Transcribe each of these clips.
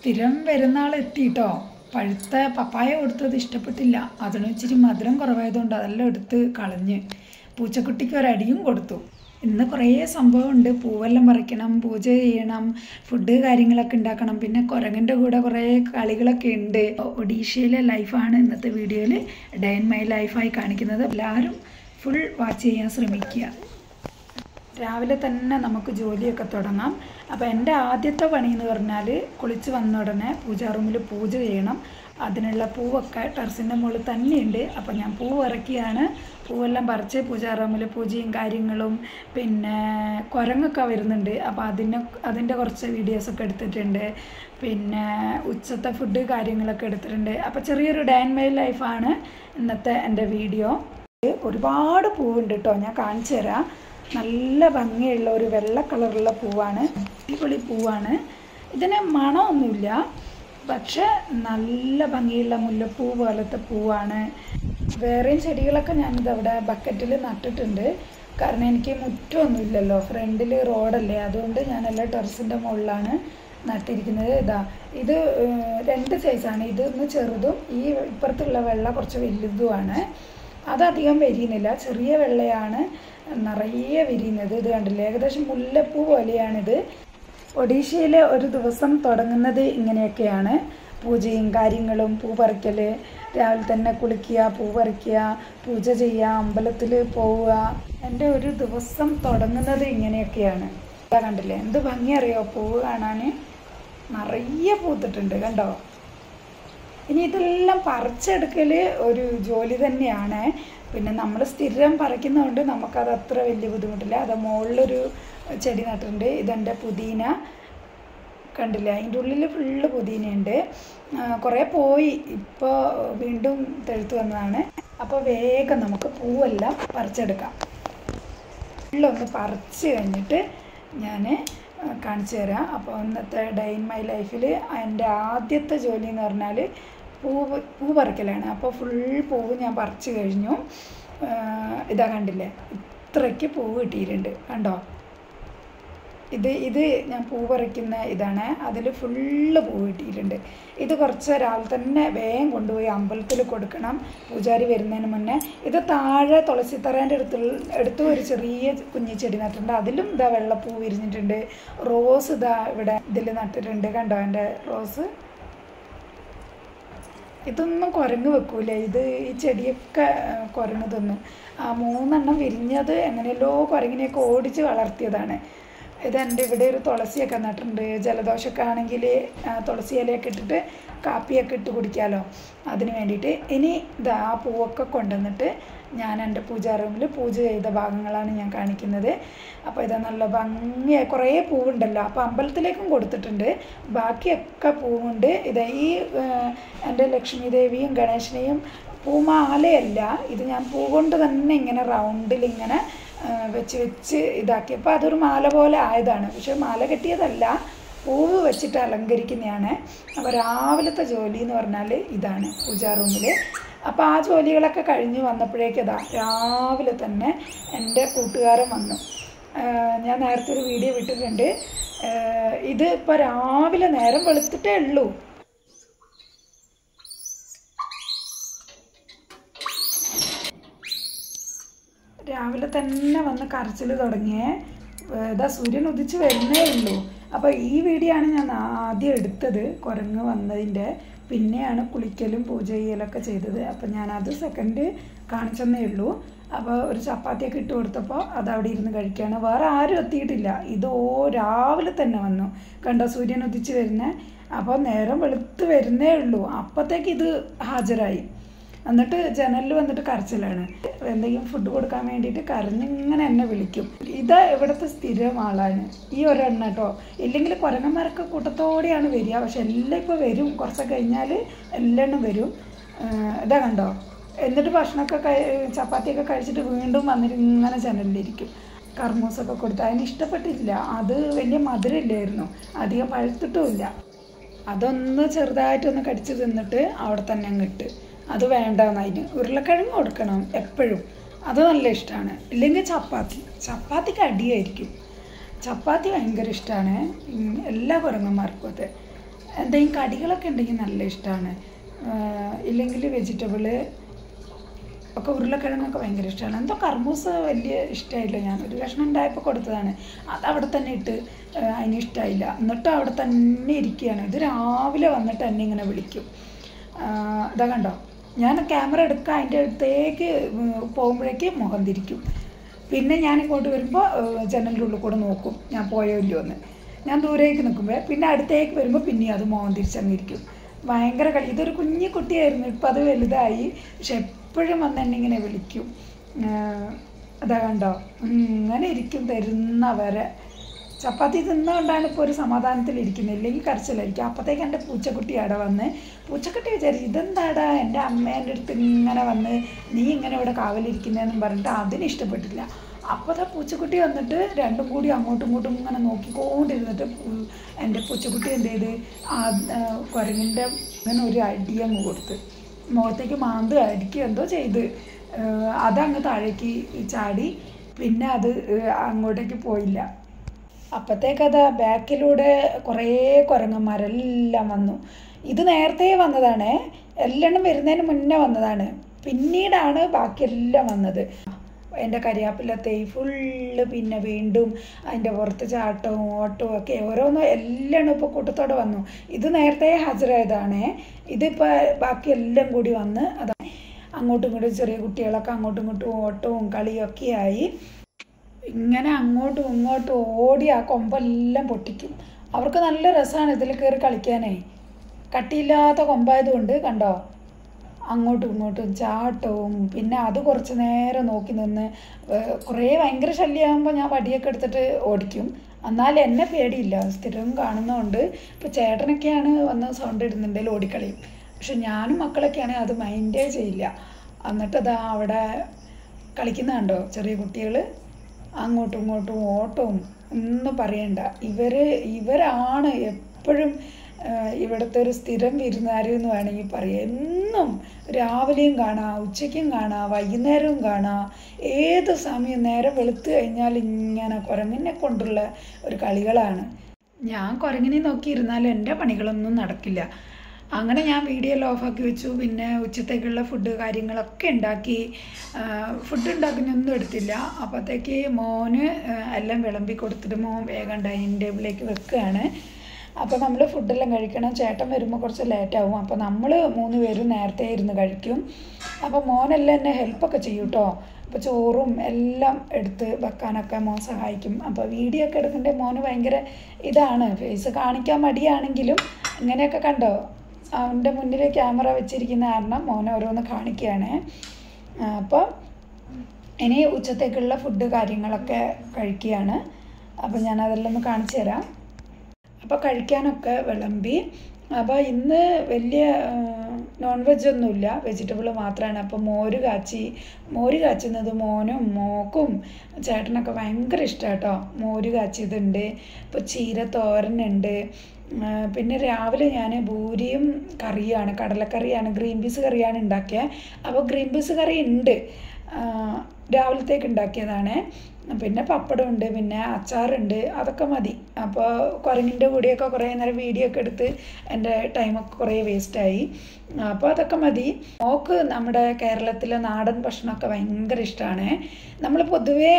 സ്ഥിരം വരുന്ന ആൾ എത്തിയിട്ടോ. പഴുത്ത പപ്പായ കൊടുത്തത് ഇഷ്ടപ്പെട്ടില്ല. അതിന് ഇച്ചിരി മധുരം കുറവായതുകൊണ്ട് അതെല്ലാം എടുത്ത് കളഞ്ഞ് പൂച്ചക്കുട്ടിക്ക് ഒരടിയും കൊടുത്തു. ഇന്ന് കുറേ സംഭവമുണ്ട്. പൂവെല്ലാം പറിക്കണം, പൂജ ചെയ്യണം, ഫുഡ് കാര്യങ്ങളൊക്കെ ഉണ്ടാക്കണം, പിന്നെ കുരങ്ങൻ്റെ കൂടെ കുറേ കളികളൊക്കെ ഉണ്ട്. ഒഡീഷയിലെ ലൈഫാണ് ഇന്നത്തെ വീഡിയോയിൽ ഡേ ഇൻ മൈ ലൈഫായി കാണിക്കുന്നത്. എല്ലാവരും ഫുൾ വാച്ച് ചെയ്യാൻ ശ്രമിക്കുക. രാവിലെ തന്നെ നമുക്ക് ജോലിയൊക്കെ തുടങ്ങാം. അപ്പോൾ എൻ്റെ ആദ്യത്തെ പണി എന്ന് പറഞ്ഞാൽ കുളിച്ച് വന്ന ഉടനെ പൂജാ റൂമിൽ പൂജ ചെയ്യണം. അതിനുള്ള പൂവൊക്കെ ടെറസിൻ്റെ മുകളിൽ തന്നെയുണ്ട്. അപ്പോൾ ഞാൻ പൂവ് ഇറക്കിയാണ്. പൂവെല്ലാം പറിച്ച് പൂജാ റൂമിൽ പൂജയും കാര്യങ്ങളും, പിന്നെ കുരങ്ങൊക്കെ വരുന്നുണ്ട്. അപ്പോൾ അതിൻ്റെ കുറച്ച് വീഡിയോസൊക്കെ എടുത്തിട്ടുണ്ട്. പിന്നെ ഉച്ചത്തെ ഫുഡ് കാര്യങ്ങളൊക്കെ എടുത്തിട്ടുണ്ട്. അപ്പോൾ ചെറിയൊരു ഡേ ഇൻ മൈ ലൈഫാണ് ഇന്നത്തെ എൻ്റെ വീഡിയോ. ഒരുപാട് പൂവുണ്ട് കേട്ടോ, ഞാൻ കാണിച്ചു തരാം. നല്ല ഭംഗിയുള്ള ഒരു വെള്ള കളറുള്ള പൂവാണ്, അടിപൊളി പൂവാണ്. ഇതിന് മണമൊന്നുമില്ല, പക്ഷെ നല്ല ഭംഗിയുള്ള മുല്ലപ്പൂ പോലത്തെ പൂവാണ്. വേറെയും ചെടികളൊക്കെ ഞാനിതവിടെ ബക്കറ്റിൽ നട്ടിട്ടുണ്ട്. കാരണം എനിക്ക് മുറ്റമൊന്നുമില്ലല്ലോ, ഫ്രണ്ടിൽ റോഡല്ലേ, അതുകൊണ്ട് ഞാനെല്ലാം ടെറസിൻ്റെ മുകളിലാണ് നട്ടിരിക്കുന്നത്. ഇത് 2 സൈസാണ്. ഇതൊന്ന് ചെറുതും ഈ ഇപ്പുറത്തുള്ള വെള്ള കുറച്ച് വലുതുമാണ്. അതധികം വിരിയുന്നില്ല, ചെറിയ വെള്ളയാണ് നിറയെ വിരിയുന്നത്. ഇത് കണ്ടില്ലേ, ഏകദേശം മുല്ലപ്പൂ പോലെയാണിത്. ഒഡീഷയിലെ ഒരു ദിവസം തുടങ്ങുന്നത് ഇങ്ങനെയൊക്കെയാണ്. പൂജയും കാര്യങ്ങളും, പൂ പറിക്കൽ, രാവിലെ തന്നെ കുളിക്കുക, പൂ പറിക്കുക, പൂജ ചെയ്യുക, അമ്പലത്തിൽ പോവുക. എൻ്റെ ഒരു ദിവസം തുടങ്ങുന്നത് ഇങ്ങനെയൊക്കെയാണ്. കണ്ടില്ലേ, എന്ത് ഭംഗി അറിയോ പൂവ് കാണാൻ. നിറയെ പൂത്തിട്ടുണ്ട് കണ്ടോ. ഇനി ഇതെല്ലാം പറിച്ചെടുക്കൽ ഒരു ജോലി തന്നെയാണ്. പിന്നെ നമ്മൾ സ്ഥിരം പറിക്കുന്നതുകൊണ്ട് നമുക്കത് അത്ര വലിയ ബുദ്ധിമുട്ടില്ല. അത് മുകളിലൊരു ചെടി നട്ടിട്ടുണ്ട്. ഇതെൻ്റെ പുതിന കണ്ടില്ല, അതിൻ്റെ ഉള്ളിൽ ഫുള്ള് പുതിനയുണ്ട്. കുറേ പോയി, ഇപ്പോൾ വീണ്ടും തെഴുത്ത് വന്നതാണ്. അപ്പോൾ വേഗം നമുക്ക് പൂവെല്ലാം പറിച്ചെടുക്കാം. ഫുള്ളൊന്ന് പറിച്ച് കഴിഞ്ഞിട്ട് ഞാൻ കാണിച്ചു തരാം. അപ്പോൾ ഇന്നത്തെ ഡേ ഇൻ മൈ ലൈഫിൽ എൻ്റെ ആദ്യത്തെ ജോലി എന്ന് പറഞ്ഞാൽ പൂ പറിക്കലാണ്. അപ്പോൾ ഫുൾ പൂവ് ഞാൻ പറിച്ച് കഴിഞ്ഞു. ഇതാ കണ്ടില്ലേ, ഇത്രയ്ക്ക് പൂവ് കിട്ടിയിട്ടുണ്ട് കണ്ടോ. ഇത് ഞാൻ പൂ പറിക്കുന്ന ഇതാണ്. അതിൽ ഫുള്ള് പൂവ് കിട്ടിയിട്ടുണ്ട്. ഇത് കുറച്ച് രാവിലെ തന്നെ വേഗം കൊണ്ടുപോയി അമ്പലത്തിൽ കൊടുക്കണം, പൂജാരി വരുന്നതിന് മുന്നേ. ഇത് താഴെ തുളസിത്തറേൻ്റെ അടുത്ത് ഒരു ചെറിയ കുഞ്ഞി ചെടി നട്ടിട്ടുണ്ട്. അതിലും ഇതാ വെള്ളപ്പൂ വിരിഞ്ഞിട്ടുണ്ട്. റോസ് ഇതാ ഇവിടെ ഇതിൽ നട്ടിട്ടുണ്ട് കണ്ടോ, എൻ്റെ റോസ്. ഇതൊന്നും കുരങ്ങ് വെക്കൂലേ, ഈ ചെടിയൊക്കെ കുരങ്ങ് തിന്നും. 3 എണ്ണം വിരിഞ്ഞത് എങ്ങനെയല്ലോ കുരങ്ങിനെയൊക്കെ ഓടിച്ച് വളർത്തിയതാണ്. ഇതെൻ്റെ ഇവിടെ ഒരു തുളസിയൊക്കെ നട്ടിട്ടുണ്ട്. ജലദോഷമൊക്കെ ആണെങ്കിൽ തുളസി ഇലയൊക്കെ ഇട്ടിട്ട് കാപ്പിയൊക്കെ ഇട്ട് കുടിക്കാമല്ലോ, അതിന് വേണ്ടിയിട്ട്. ഇനി ആ പൂവൊക്കെ കൊണ്ടുവന്നിട്ട് ഞാൻ എൻ്റെ പൂജാ റൂമിൽ പൂജ ചെയ്ത ഭാഗങ്ങളാണ് ഞാൻ കാണിക്കുന്നത്. അപ്പോൾ ഇത് നല്ല ഭംഗിയായി കുറേ പൂവുണ്ടല്ലോ. അപ്പോൾ അമ്പലത്തിലേക്കും കൊടുത്തിട്ടുണ്ട്, ബാക്കിയൊക്കെ പൂവുണ്ട്. ഈ എൻ്റെ ലക്ഷ്മി ദേവിയും ഗണേശനെയും പൂമാലയല്ല, ഇത് ഞാൻ പൂ കൊണ്ട് തന്നെ ഇങ്ങനെ റൗണ്ടിൽ ഇങ്ങനെ വെച്ച് ഇതാക്കിയപ്പോൾ അതൊരു മാല പോലെ ആയതാണ്. പക്ഷെ മാല കെട്ടിയതല്ല, പൂവ് വെച്ചിട്ട് അലങ്കരിക്കുന്നതാണ്. അപ്പോൾ രാവിലത്തെ ജോലി എന്ന് പറഞ്ഞാൽ ഇതാണ് പൂജാ റൂമിൽ. അപ്പോൾ ആ ജോലികളൊക്കെ കഴിഞ്ഞ് വന്നപ്പോഴേക്കും രാവിലെ തന്നെ എൻ്റെ കൂട്ടുകാരൻ വന്നു. ഞാൻ നേരത്തെ ഒരു വീഡിയോ വിട്ടിട്ടുണ്ട്. ഇത് ഇപ്പോൾ രാവിലെ നേരം വെളുത്തിട്ടേ ഉള്ളൂ. രാവിലെ തന്നെ വന്ന് കരച്ചിൽ തുടങ്ങിയേ. സൂര്യൻ ഉദിച്ച് വരുന്നേ ഉള്ളൂ. അപ്പോൾ ഈ വീഡിയോ ആണ് ഞാൻ ആദ്യം എടുത്തത്, കുരങ്ങ് വന്നതിൻ്റെ. പിന്നെയാണ് കുളിക്കലും പൂജ ചെയ്യലൊക്കെ ചെയ്തത്. അപ്പോൾ ഞാനത് സെക്കൻഡ് കാണിച്ചെന്നേ ഉള്ളൂ. അപ്പോൾ ഒരു ചപ്പാത്തിയൊക്കെ ഇട്ട് കൊടുത്തപ്പോൾ അതവിടെ ഇരുന്ന് കഴിക്കുകയാണ്. വേറെ ആരും എത്തിയിട്ടില്ല. രാവിലെ തന്നെ വന്നു കണ്ടോ, സൂര്യൻ ഉദിച്ച് വരുന്നേ. അപ്പോൾ നേരം വെളുത്ത് വരുന്നേ ഉള്ളൂ, അപ്പോഴത്തേക്ക് ഇത് ഹാജരായി. എന്നിട്ട് ജനലിൽ വന്നിട്ട് കരച്ചിലാണ്. എന്തെങ്കിലും ഫുഡ് കൊടുക്കാൻ വേണ്ടിയിട്ട് കരഞ്ഞിങ്ങനെ എന്നെ വിളിക്കും. ഇവിടുത്തെ സ്ഥിരം ആളാണ് ഈ ഒരെണ്ണം കേട്ടോ. ഇല്ലെങ്കിൽ കുരങ്ങന്മാരൊക്കെ കൂട്ടത്തോടെയാണ് വരിക. പക്ഷെ എല്ലാം ഇപ്പോൾ വരും, കുറച്ചൊക്കെ കഴിഞ്ഞാൽ എല്ലാം വരും. ഇതാ കണ്ടോ. എന്നിട്ട് ഭക്ഷണമൊക്കെ ചപ്പാത്തിയൊക്കെ കഴിച്ചിട്ട് വീണ്ടും വന്നിട്ട് ഇങ്ങനെ ജനലിലിരിക്കും. കർമൂസൊക്കെ കൊടുത്ത് അതിന് ഇഷ്ടപ്പെട്ടില്ല. അത് വലിയ മധുരമില്ലായിരുന്നു, അധികം പഴുത്തിട്ടുമില്ല. അതൊന്ന് ചെറുതായിട്ടൊന്ന് കടിച്ച് തിന്നിട്ട് അവിടെ തന്നെ അങ്ങിട്ട്. അത് വേണ്ടെന്നതിന് ഉരുളക്കിഴങ്ങ് കൊടുക്കണം എപ്പോഴും, അത് നല്ല ഇഷ്ടമാണ്. ഇല്ലെങ്കിൽ ചപ്പാത്തിക്ക് അടിയായിരിക്കും. ചപ്പാത്തി ഭയങ്കര ഇഷ്ടമാണ് എല്ലാ കുരങ്ങന്മാർക്കും. അത് എന്തെങ്കിലും കടികളൊക്കെ ഉണ്ടെങ്കിൽ നല്ല ഇഷ്ടമാണ്. ഇല്ലെങ്കിൽ വെജിറ്റബിള് ഒക്കെ ഉരുളക്കിഴങ്ങൊക്കെ ഭയങ്കര ഇഷ്ടമാണ്. എന്തോ കർമൂസ് വലിയ ഇഷ്ടമായില്ല. ഞാൻ ഒരു കഷ്ണം ഉണ്ടായപ്പോൾ കൊടുത്തതാണ്, അതവിടെ തന്നെ ഇട്ട് അതിന് ഇഷ്ടമായില്ല. എന്നിട്ടും അവിടെ തന്നെ ഇരിക്കുകയാണ്. ഇത് രാവിലെ വന്നിട്ട് എന്നെ ഇങ്ങനെ വിളിക്കും. ഇതാ കണ്ടോ, ഞാൻ ക്യാമറ എടുക്കുക അതിൻ്റെ അടുത്തേക്ക് പോകുമ്പോഴേക്ക് മുഖം തിരിക്കും. പിന്നെ ഞാൻ ഇങ്ങോട്ട് വരുമ്പോൾ ജനലിൻ്റെ ഉള്ളിൽ കൂടെ നോക്കും ഞാൻ പോയോ ഇല്ലയോ എന്ന്. ഞാൻ ദൂരേക്ക് നിൽക്കുമ്പോൾ പിന്നെ അടുത്തേക്ക് വരുമ്പോൾ പിന്നെയും അത് മുഖം തിരിച്ചങ്ങിരിക്കും. ഭയങ്കര കളി. ഇതൊരു കുഞ്ഞു കുട്ടിയായിരുന്നു, ഇപ്പം അത് വലുതായി. പക്ഷെ എപ്പോഴും വന്ന് എന്നെ ഇങ്ങനെ വിളിക്കും. അതാ കണ്ടോ, ഇങ്ങനെ ഇരിക്കും തരുന്നവരെ. ചപ്പാത്തി തിന്നുകൊണ്ടാണ് ഇപ്പോൾ ഒരു സമാധാനത്തിലിരിക്കുന്നത്, ഇല്ലെങ്കിൽ കരച്ചിലായിരിക്കും. അപ്പോഴത്തേക്ക് എൻ്റെ പൂച്ചക്കുട്ടി അവിടെ വന്ന്, പൂച്ചക്കുട്ടി വിചാരിച്ചു ഇതെന്താടാ എൻ്റെ അമ്മേൻ്റെ അടുത്ത് ഇങ്ങനെ വന്ന് നീ ഇങ്ങനെ ഇവിടെ കാവലിരിക്കുന്നതെന്നും പറഞ്ഞിട്ട് അതിന് ഇഷ്ടപ്പെട്ടില്ല. അപ്പോൾ ആ പൂച്ചക്കുട്ടി വന്നിട്ട് രണ്ടും കൂടി അങ്ങോട്ടും ഇങ്ങോട്ടും ഇങ്ങനെ നോക്കിക്കൊണ്ടിരുന്നിട്ട് എൻ്റെ പൂച്ചക്കുട്ടി എന്ത് ചെയ്ത് കുരങ്ങിൻ്റെ ഇങ്ങനെ ഒരു അടിയങ്ങ് കൊടുത്ത് മുഖത്തേക്ക് മാന്ത് അടിക്കുക എന്തോ ചെയ്ത് അതങ്ങ് താഴേക്ക് ചാടി. പിന്നെ അത് അങ്ങോട്ടേക്ക് പോയില്ല. അപ്പോഴത്തേക്കത് ബാക്കിലൂടെ കുറേ കുരങ്ങന്മാരെല്ലാം വന്നു. ഇത് നേരത്തെ വന്നതാണ്, എല്ലാം വരുന്നതിന് മുന്നേ വന്നതാണ്. പിന്നീടാണ് ബാക്കിയെല്ലാം വന്നത്. എൻ്റെ കരിയാപ്പില തൈ ഫുള്ള് പിന്നെ വീണ്ടും അതിൻ്റെ പുറത്ത് ചാട്ടവും ഓട്ടവും ഒക്കെ ഓരോന്നും എല്ലാം ഇപ്പോൾ കൂട്ടത്തോടെ വന്നു. ഇത് നേരത്തെ ഹാജരായതാണ്. ഇതിപ്പോൾ ബാക്കിയെല്ലാം കൂടി വന്ന് അതാണ് അങ്ങോട്ടും ഇങ്ങോട്ടും ചെറിയ കുട്ടികളൊക്കെ അങ്ങോട്ടും ഇങ്ങോട്ടും ഓട്ടവും കളിയൊക്കെ ആയി. ഇങ്ങനെ അങ്ങോട്ടും ഇങ്ങോട്ടും ഓടി ആ കൊമ്പെല്ലാം പൊട്ടിക്കും. അവർക്ക് നല്ല രസമാണ് ഇതിൽ കയറി കളിക്കാനേ. കട്ടിയില്ലാത്ത കൊമ്പായതുകൊണ്ട് കണ്ടോ അങ്ങോട്ടും ഇങ്ങോട്ടും ചാട്ടവും. പിന്നെ അത് കുറച്ച് നേരം നോക്കി നിന്ന് കുറേ ഭയങ്കര ശല്യമാകുമ്പോൾ ഞാൻ വടിയൊക്കെ എടുത്തിട്ട് ഓടിക്കും. എന്നാലും എന്നെ പേടിയില്ല, സ്ഥിരം കാണുന്നതുകൊണ്ട്. ഇപ്പോൾ ചേട്ടനൊക്കെയാണ് വന്ന് സൗണ്ട് ഇടുന്നുണ്ടെങ്കിൽ ഓടിക്കളയും. പക്ഷെ ഞാനും മക്കളൊക്കെയാണ് അത് മൈൻഡേ ചെയ്യില്ല. എന്നിട്ടതാ അവിടെ കളിക്കുന്ന കണ്ടോ ചെറിയ കുട്ടികൾ അങ്ങോട്ടും ഇങ്ങോട്ടും ഓട്ടവും ഒന്നും പറയണ്ട. ഇവരാണ് എപ്പോഴും ഇവിടുത്തെ ഒരു സ്ഥിരം വിരുന്നുകാർ എന്ന് വേണമെങ്കിൽ പറയാം. എന്നും രാവിലെയും കാണാം, ഉച്ചയ്ക്കും കാണാം, വൈകുന്നേരവും കാണാം. ഏത് സമയം നേരം വെളുത്ത് കഴിഞ്ഞാൽ ഇങ്ങനെ കുരങ്ങിനെ കൊണ്ടുള്ള ഒരു കളികളാണ്. ഞാൻ കുരങ്ങിനെ നോക്കിയിരുന്നാലും എൻ്റെ പണികളൊന്നും നടക്കില്ല. അങ്ങനെ ഞാൻ വീഡിയോ ഓഫാക്കി വെച്ചു. പിന്നെ ഉച്ചത്തേക്കുള്ള ഫുഡ് കാര്യങ്ങളൊക്കെ ഉണ്ടാക്കി. ഫുഡ് ഉണ്ടാക്കുന്നൊന്നും എടുത്തില്ല. അപ്പോഴത്തേക്ക് മോന് എല്ലാം വിളമ്പി കൊടുത്തിട്ട് മോൻ വേഗം ഡൈനിങ് ടേബിളിലേക്ക് വെക്കുകയാണ്. അപ്പോൾ നമ്മൾ ഫുഡെല്ലാം കഴിക്കണം. ചേട്ടൻ വരുമ്പോൾ കുറച്ച് ലേറ്റാവും. അപ്പോൾ നമ്മൾ 3 പേരും നേരത്തെ ഇരുന്ന് കഴിക്കും. അപ്പോൾ മോനെല്ലാം എന്നെ ഹെൽപ്പൊക്കെ ചെയ്യും കേട്ടോ. അപ്പോൾ ചോറും എല്ലാം എടുത്ത് വെക്കാനൊക്കെ മോൻ സഹായിക്കും. അപ്പോൾ വീഡിയോ ഒക്കെ എടുക്കേണ്ട മോന് ഭയങ്കര ഇതാണ്. ഫേസ് കാണിക്കാൻ മടിയാണെങ്കിലും ഇങ്ങനെയൊക്കെ കണ്ടോ അവൻ്റെ മുന്നിൽ ക്യാമറ വെച്ചിരിക്കുന്ന കാരണം മോനെ ഓരോന്ന് കാണിക്കുകയാണ്. അപ്പോൾ ഇനി ഉച്ചത്തേക്കുള്ള ഫുഡ് കാര്യങ്ങളൊക്കെ കഴിക്കുകയാണ്. അപ്പോൾ ഞാനതെല്ലാം ഒന്ന് കാണിച്ചു തരാം. അപ്പോൾ കഴിക്കാനൊക്കെ വിളമ്പി. അപ്പോൾ ഇന്ന് വലിയ നോൺ വെജ് ഒന്നുമില്ല, വെജിറ്റബിൾ മാത്രമാണ്. അപ്പോൾ മോര് കാച്ചുന്നത് മോനും മോക്കും ചേട്ടനൊക്കെ ഭയങ്കര ഇഷ്ടമാണ് കേട്ടോ. മോര് കാച്ചിയതുണ്ട്. ഇപ്പോൾ ചീര തോരനുണ്ട്. പിന്നെ രാവിലെ ഞാൻ പൂരിയും കറിയാണ്, കടലക്കറിയാണ്, ഗ്രീൻ പീസ് കറിയാണ് ഉണ്ടാക്കിയത്. അപ്പോൾ ഗ്രീൻ പീസ് കറി ഉണ്ട്, രാവിലത്തേക്ക് ഉണ്ടാക്കിയതാണ്. പിന്നെ പപ്പടമുണ്ട്, പിന്നെ അച്ചാറുണ്ട്, അതൊക്കെ മതി. അപ്പോൾ കുരങ്ങിൻ്റെ കൂടെയൊക്കെ കുറേ നേരം വീഡിയോ ഒക്കെ എടുത്ത് എൻ്റെ ടൈമൊക്കെ കുറേ വേസ്റ്റായി. അപ്പോൾ അതൊക്കെ മതി. മോക്ക് നമ്മുടെ കേരളത്തിലെ നാടൻ ഭക്ഷണമൊക്കെ ഭയങ്കര ഇഷ്ടമാണ്. നമ്മൾ പൊതുവേ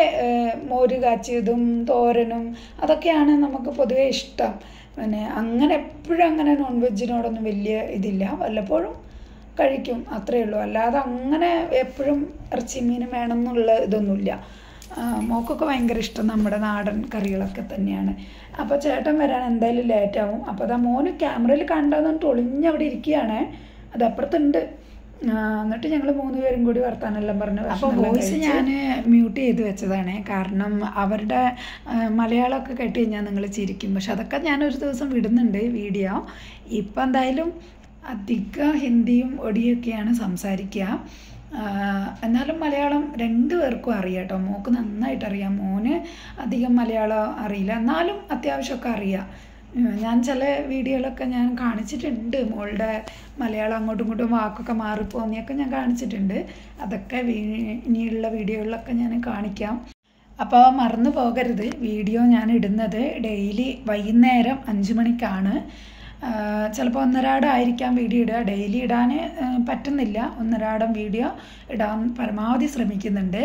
മോര് കാച്ചിയതും തോരനും അതൊക്കെയാണ് നമുക്ക് പൊതുവേ ഇഷ്ടം. പിന്നെ അങ്ങനെ എപ്പോഴും അങ്ങനെ നോൺ വെജിനോടൊന്നും വലിയ ഇതില്ല, വല്ലപ്പോഴും കഴിക്കും, അത്രയേ ഉള്ളൂ. അല്ലാതെ അങ്ങനെ എപ്പോഴും ഇറച്ചി മീനും വേണം എന്നുള്ള ഇതൊന്നുമില്ല. മോക്കൊക്കെ ഭയങ്കര ഇഷ്ടം നമ്മുടെ നാടൻ കറികളൊക്കെ തന്നെയാണ്. അപ്പോൾ ചേട്ടൻ വരാൻ എന്തായാലും ലേറ്റാവും. അപ്പോൾ അതാ മോന് ക്യാമറയിൽ കണ്ടതെന്നിട്ട് ഒളിഞ്ഞവിടെ ഇരിക്കുകയാണ്, അത് അപ്പുറത്തുണ്ട്. എന്നിട്ട് ഞങ്ങൾ 3 പേരും കൂടി വർത്താനെല്ലാം പറഞ്ഞു. അപ്പോൾ വോയിസ് ഞാൻ മ്യൂട്ട് ചെയ്ത് വെച്ചതാണ്, കാരണം അവരുടെ മലയാളമൊക്കെ കേട്ട് കഴിഞ്ഞാൽ നിങ്ങൾ ചിരിക്കും. പക്ഷെ അതൊക്കെ ഞാനൊരു ദിവസം വിടുന്നുണ്ട് വീഡിയോ. ഇപ്പം എന്തായാലും അധികം ഹിന്ദിയും ഒഡിയൊക്കെയാണ് സംസാരിക്കുക. എന്നാലും മലയാളം 2 പേർക്കും അറിയാം കേട്ടോ. മോക്ക് നന്നായിട്ട് അറിയാം, മോന് അധികം മലയാളം അറിയില്ല, എന്നാലും അത്യാവശ്യമൊക്കെ അറിയാം. ഞാൻ ചില വീഡിയോകളൊക്കെ ഞാൻ കാണിച്ചിട്ടുണ്ട്, മോളുടെ മലയാളം അങ്ങോട്ടും ഇങ്ങോട്ടും വാക്കൊക്കെ മാറിപ്പോന്നിയൊക്കെ ഞാൻ കാണിച്ചിട്ടുണ്ട്. അതൊക്കെ ഇനിയുള്ള വീഡിയോകളിലൊക്കെ ഞാൻ കാണിക്കാം. അപ്പോൾ മറന്നു പോകരുത്, വീഡിയോ ഞാൻ ഇടുന്നത് ഡെയിലി വൈകുന്നേരം 5 മണിക്കാണ്. ചിലപ്പോൾ ഒന്നരാടമായിരിക്കാം വീഡിയോ ഇടുക. ഡെയിലി ഇടാൻ പറ്റുന്നില്ല. ഒന്നരാടം വീഡിയോ ഇടാൻ പരമാവധി ശ്രമിക്കുന്നുണ്ട്.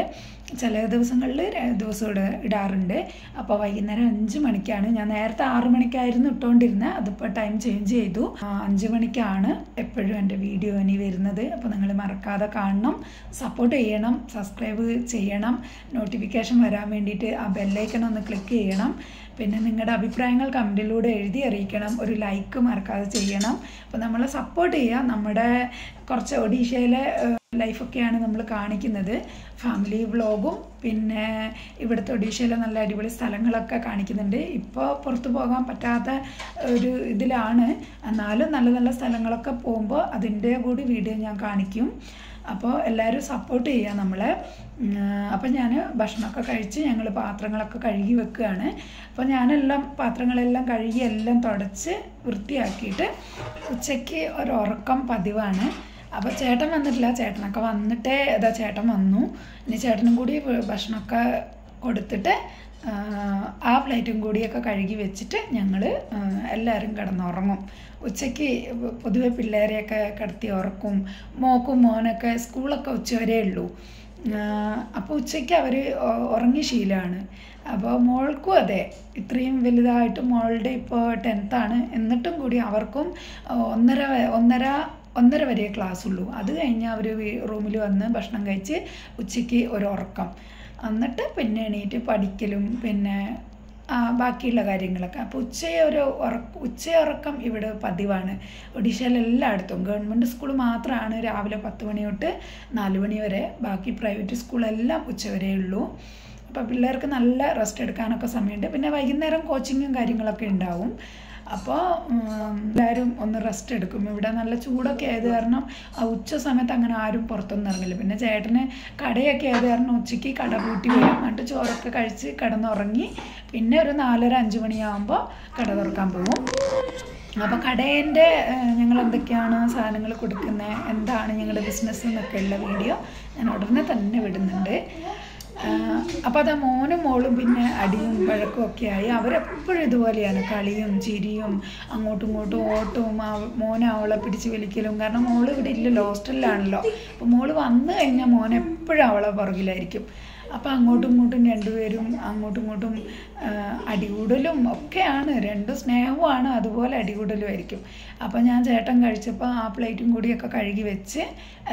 ചില ദിവസങ്ങളിൽ ദിവസം ഇടാറുണ്ട്. അപ്പോൾ വൈകുന്നേരം 5 മണിക്കാണ്. ഞാൻ നേരത്തെ 6 മണിക്കായിരുന്നു ഇട്ടുകൊണ്ടിരുന്നത്. അതിപ്പോൾ ടൈം ചേഞ്ച് ചെയ്തു. 5 മണിക്കാണ് എപ്പോഴും എൻ്റെ വീഡിയോ ഇനി വരുന്നത്. അപ്പോൾ നിങ്ങൾ മറക്കാതെ കാണണം, സപ്പോർട്ട് ചെയ്യണം, സബ്സ്ക്രൈബ് ചെയ്യണം, നോട്ടിഫിക്കേഷൻ വരാൻ വേണ്ടിയിട്ട് ആ ബെല്ലൈക്കൺ ഒന്ന് ക്ലിക്ക് ചെയ്യണം. പിന്നെ നിങ്ങളുടെ അഭിപ്രായങ്ങൾ കമൻറ്റിലൂടെ എഴുതി അറിയിക്കണം. ഒരു ലൈക്ക് മറക്കാതെ ചെയ്യണം. അപ്പോൾ നമ്മളെ സപ്പോർട്ട് ചെയ്യുക. നമ്മുടെ കുറച്ച് ഒഡീഷയിലെ ലൈഫൊക്കെയാണ് നമ്മൾ കാണിക്കുന്നത്. ഫാമിലി വ്ളോഗും പിന്നെ ഇവിടുത്തെ ഒഡീഷയിലെ നല്ല അടിപൊളി സ്ഥലങ്ങളൊക്കെ കാണിക്കുന്നുണ്ട്. ഇപ്പോൾ പുറത്തു പോകാൻ പറ്റാത്ത ഒരു ഇതിലാണ്. എന്നാലും നല്ല നല്ല സ്ഥലങ്ങളൊക്കെ പോകുമ്പോൾ അതിൻ്റെ കൂടി വീഡിയോ ഞാൻ കാണിക്കും. അപ്പോൾ എല്ലാവരും സപ്പോർട്ട് ചെയ്യുക നമ്മളെ. അപ്പോൾ ഞാൻ ഭക്ഷണമൊക്കെ കഴിച്ച് ഞങ്ങൾ പാത്രങ്ങളൊക്കെ കഴുകി വെക്കുകയാണ്. അപ്പോൾ ഞാനെല്ലാം പാത്രങ്ങളെല്ലാം കഴുകി എല്ലാം തുടച്ച് വൃത്തിയാക്കിയിട്ട് ഉച്ചയ്ക്ക് ഒരു ഉറക്കം പതിവാണ്. അപ്പോൾ ചേട്ടൻ വന്നിട്ടില്ല. ചേട്ടനൊക്കെ വന്നിട്ടേ ചേട്ടൻ വന്നു. ഇനി ചേട്ടനും കൂടി ഭക്ഷണമൊക്കെ കൊടുത്തിട്ട് ആ പ്ലേറ്റും കൂടിയൊക്കെ കഴുകി വെച്ചിട്ട് ഞങ്ങൾ എല്ലാവരും കിടന്നുറങ്ങും. ഉച്ചയ്ക്ക് പൊതുവെ പിള്ളേരെയൊക്കെ കിടത്തി ഉറക്കും. മോനൊക്കെ സ്കൂളൊക്കെ ഉച്ചവരേ ഉള്ളൂ. അപ്പോൾ ഉച്ചയ്ക്ക് അവർ ഉറങ്ങി ശീലമാണ്. അപ്പോൾ മോൾക്കും അതെ, ഇത്രയും വലുതായിട്ട് മോളുടെ ഇപ്പോൾ 10th ആണ്. എന്നിട്ടും കൂടി അവർക്കും 1:30 വരെ ക്ലാസ് ഉള്ളൂ. അത് കഴിഞ്ഞ് അവർ റൂമിൽ വന്ന് ഭക്ഷണം കഴിച്ച് ഉച്ചയ്ക്ക് ഒരു ഉറക്കം, എന്നിട്ട് പിന്നെ എണീറ്റ് പഠിക്കലും പിന്നെ ബാക്കിയുള്ള കാര്യങ്ങളൊക്കെ. അപ്പോൾ ഉച്ചയുറക്കം ഇവിടെ പതിവാണ്. ഒഡീഷയിൽ എല്ലായിടത്തും ഗവൺമെൻറ് സ്കൂൾ മാത്രമാണ് രാവിലെ 10 മണി തൊട്ട് 4 മണി വരെ. ബാക്കി പ്രൈവറ്റ് സ്കൂളെല്ലാം ഉച്ചവരേ ഉള്ളൂ. അപ്പോൾ പിള്ളേർക്ക് നല്ല റെസ്റ്റ് എടുക്കാനൊക്കെ സമയമുണ്ട്. പിന്നെ വൈകുന്നേരം കോച്ചിങ്ങും കാര്യങ്ങളൊക്കെ ഉണ്ടാവും. അപ്പോൾ എല്ലാവരും ഒന്ന് റെസ്റ്റ് എടുക്കും. ഇവിടെ നല്ല ചൂടൊക്കെ ആയത് കാരണം ഉച്ച സമയത്ത് അങ്ങനെ ആരും പുറത്തൊന്നും ഇറങ്ങില്ല. പിന്നെ ചേട്ടന് കടയൊക്കെ ആയത് കാരണം ഉച്ചയ്ക്ക് കട പൂട്ടി വരും. എന്നിട്ട് ചോറൊക്കെ കഴിച്ച് കിടന്നുറങ്ങി പിന്നെ ഒരു 4:30-5 മണിയാകുമ്പോൾ കട തുറക്കാൻ പോകും. അപ്പോൾ കടേൻ്റെ ഞങ്ങൾ എന്തൊക്കെയാണ് സാധനങ്ങൾ കൊടുക്കുന്നത്, എന്താണ് ഞങ്ങളുടെ ബിസിനസ് എന്നൊക്കെയുള്ള വീഡിയോ ഞാൻ ഉടനെ തന്നെ വിടുന്നുണ്ട്. അപ്പോൾ അത് മോനും മോളും പിന്നെ അടിയും വഴക്കും ഒക്കെ ആയി. അവരെപ്പോഴും ഇതുപോലെയാണ്, കളിയും ചിരിയും അങ്ങോട്ടും ഇങ്ങോട്ടും ഓട്ടവും. മോനെ അവളെ പിടിച്ച് വലിക്കലും. കാരണം മോള് ഇവിടെ ഇല്ലല്ലോ, ഹോസ്റ്റലിലാണല്ലോ. അപ്പോൾ മോള് വന്നു കഴിഞ്ഞാൽ മോൻ എപ്പോഴും അവളെ പുറകിലായിരിക്കും. അപ്പോൾ അങ്ങോട്ടും ഇങ്ങോട്ടും രണ്ടുപേരും അങ്ങോട്ടും ഇങ്ങോട്ടും അടികൂടലും ഒക്കെയാണ്. രണ്ടും സ്നേഹവുമാണ്, അതുപോലെ അടികൂടലും ആയിരിക്കും. അപ്പോൾ ഞാൻ ചേട്ടൻ കഴിച്ചപ്പോൾ ആ പ്ലേറ്റും കൂടിയൊക്കെ കഴുകി വെച്ച്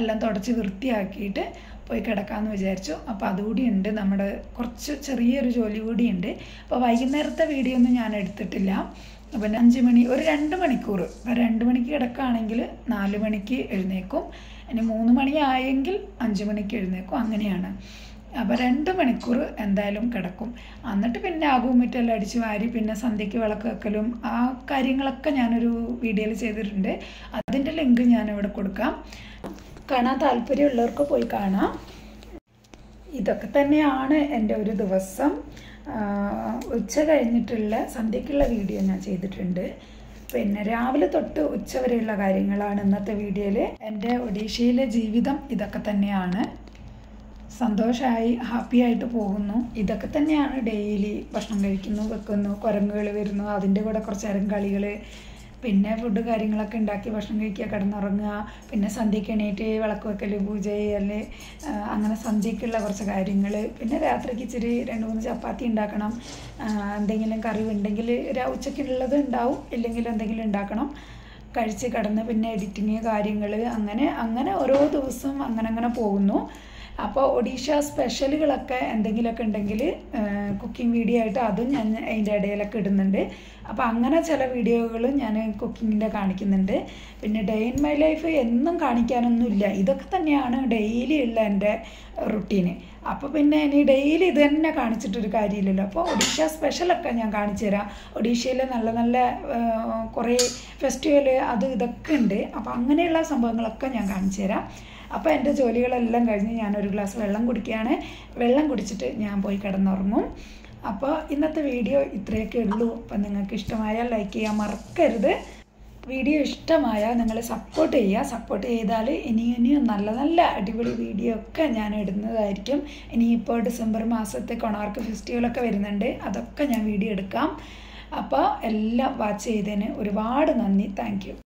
എല്ലാം തുടച്ച് വൃത്തിയാക്കിയിട്ട് പോയി കിടക്കാമെന്ന് വിചാരിച്ചു. അപ്പോൾ അതുകൂടി ഉണ്ട്, നമ്മുടെ കുറച്ച് ചെറിയൊരു ജോലി കൂടിയുണ്ട്. അപ്പോൾ വൈകുന്നേരത്തെ വീഡിയോ ഒന്നും ഞാൻ എടുത്തിട്ടില്ല. പിന്നെ 5 മണി ഒരു 2 മണിക്കൂർ, 2 മണിക്ക് കിടക്കുകയാണെങ്കിൽ 4 മണിക്ക് എഴുന്നേക്കും. ഇനി 3 മണി ആയെങ്കിൽ 5 മണിക്ക് എഴുന്നേക്കും. അങ്ങനെയാണ്. അപ്പോൾ 2 മണിക്കൂർ എന്തായാലും കിടക്കും. എന്നിട്ട് പിന്നെ ആകുമിട്ടെല്ലാം അടിച്ച് വാരി പിന്നെ സന്ധ്യയ്ക്ക് വിളക്ക് വെക്കലും ആ കാര്യങ്ങളൊക്കെ ഞാനൊരു വീഡിയോയിൽ ചെയ്തിട്ടുണ്ട്. അതിൻ്റെ ലിങ്ക് ഞാനിവിടെ കൊടുക്കാം. കാണാൻ താല്പര്യമുള്ളവർക്ക് പോയി കാണാം. ഇതൊക്കെ തന്നെയാണ് എൻ്റെ ഒരു ദിവസം. ഉച്ച കഴിഞ്ഞിട്ടുള്ള സന്ധ്യയ്ക്കുള്ള വീഡിയോ ഞാൻ ചെയ്തിട്ടുണ്ട്. പിന്നെ രാവിലെ തൊട്ട് ഉച്ച വരെയുള്ള കാര്യങ്ങളാണ് ഇന്നത്തെ വീഡിയോയിൽ. എൻ്റെ ഒഡീഷയിലെ ജീവിതം ഇതൊക്കെ തന്നെയാണ്. സന്തോഷമായി ഹാപ്പി ആയിട്ട് പോകുന്നു. ഇതൊക്കെ തന്നെയാണ് ഡെയിലി. ഭക്ഷണം കഴിക്കുന്നു, വെക്കുന്നു, കുരങ്ങുകൾ വരുന്നു, അതിൻ്റെ കൂടെ കുറച്ച് നേരം കളികൾ, പിന്നെ ഫുഡ് കാര്യങ്ങളൊക്കെ ഉണ്ടാക്കി ഭക്ഷണം കഴിക്കുക, കിടന്നുറങ്ങുക, പിന്നെ സന്ധ്യയ്ക്ക് എണീറ്റ് വിളക്ക് വെക്കൽ, പൂജ ചെയ്യൽ, അങ്ങനെ സന്ധ്യയ്ക്കുള്ള കുറച്ച് കാര്യങ്ങൾ. പിന്നെ രാത്രിക്ക് ഇച്ചിരി 2-3 ചപ്പാത്തി ഉണ്ടാക്കണം. എന്തെങ്കിലും കറി ഉണ്ടെങ്കിൽ ഉച്ചയ്ക്കുള്ളത് ഉണ്ടാവും, ഇല്ലെങ്കിൽ എന്തെങ്കിലും ഉണ്ടാക്കണം. കഴിച്ച് കിടന്ന് പിന്നെ എഡിറ്റിങ് കാര്യങ്ങൾ, അങ്ങനെ ഓരോ ദിവസവും അങ്ങനെ പോകുന്നു. അപ്പോൾ ഒഡീഷ സ്പെഷ്യലുകളൊക്കെ എന്തെങ്കിലുമൊക്കെ ഉണ്ടെങ്കിൽ കുക്കിംഗ് വീഡിയോ ആയിട്ട് അതും ഞാൻ അതിൻ്റെ ഇടയിലൊക്കെ ഇടുന്നുണ്ട്. അപ്പോൾ അങ്ങനെ ചില വീഡിയോകൾ ഞാൻ കുക്കിങ്ങിൻ്റെ കാണിക്കുന്നുണ്ട്. പിന്നെ ഡേ ഇൻ മൈ ലൈഫ് എന്നും കാണിക്കാനൊന്നുമില്ല. ഇതൊക്കെ തന്നെയാണ് ഡെയിലി ഉള്ള എൻ്റെ റുട്ടീന്. അപ്പോൾ പിന്നെ ഇനി ഡെയിലി ഇത് തന്നെ കാണിച്ചിട്ടൊരു കാര്യമില്ലല്ലോ. അപ്പോൾ ഒഡീഷ സ്പെഷ്യലൊക്കെ ഞാൻ കാണിച്ചു തരാം. ഒഡീഷയിൽ നല്ല നല്ല കുറേ ഫെസ്റ്റിവൽ ഇതൊക്കെ ഉണ്ട്. അപ്പോൾ അങ്ങനെയുള്ള സംഭവങ്ങളൊക്കെ ഞാൻ കാണിച്ചു തരാം. അപ്പോൾ എൻ്റെ ജോലികളെല്ലാം കഴിഞ്ഞ് ഞാനൊരു ഗ്ലാസ് വെള്ളം കുടിക്കുകയാണ്. വെള്ളം കുടിച്ചിട്ട് ഞാൻ പോയി കിടന്നുറങ്ങും. അപ്പോൾ ഇന്നത്തെ വീഡിയോ ഇത്രയൊക്കെ ഉള്ളൂ. അപ്പം നിങ്ങൾക്ക് ഇഷ്ടമായാൽ ലൈക്ക് ചെയ്യാൻ മറക്കരുത്. വീഡിയോ ഇഷ്ടമായാൽ നിങ്ങൾ സപ്പോർട്ട് ചെയ്യുക. സപ്പോർട്ട് ചെയ്താൽ ഇനിയും നല്ല നല്ല അടിപൊളി വീഡിയോ ഒക്കെ ഞാൻ ഇടുന്നതായിരിക്കും. ഇനിയിപ്പോൾ ഡിസംബർ മാസത്തെ കൊണാർക്ക് ഫെസ്റ്റിവലൊക്കെ വരുന്നുണ്ട്. അതൊക്കെ ഞാൻ വീഡിയോ എടുക്കാം. അപ്പോൾ എല്ലാം വാച്ച് ചെയ്തതിന് ഒരുപാട് നന്ദി. Thank you.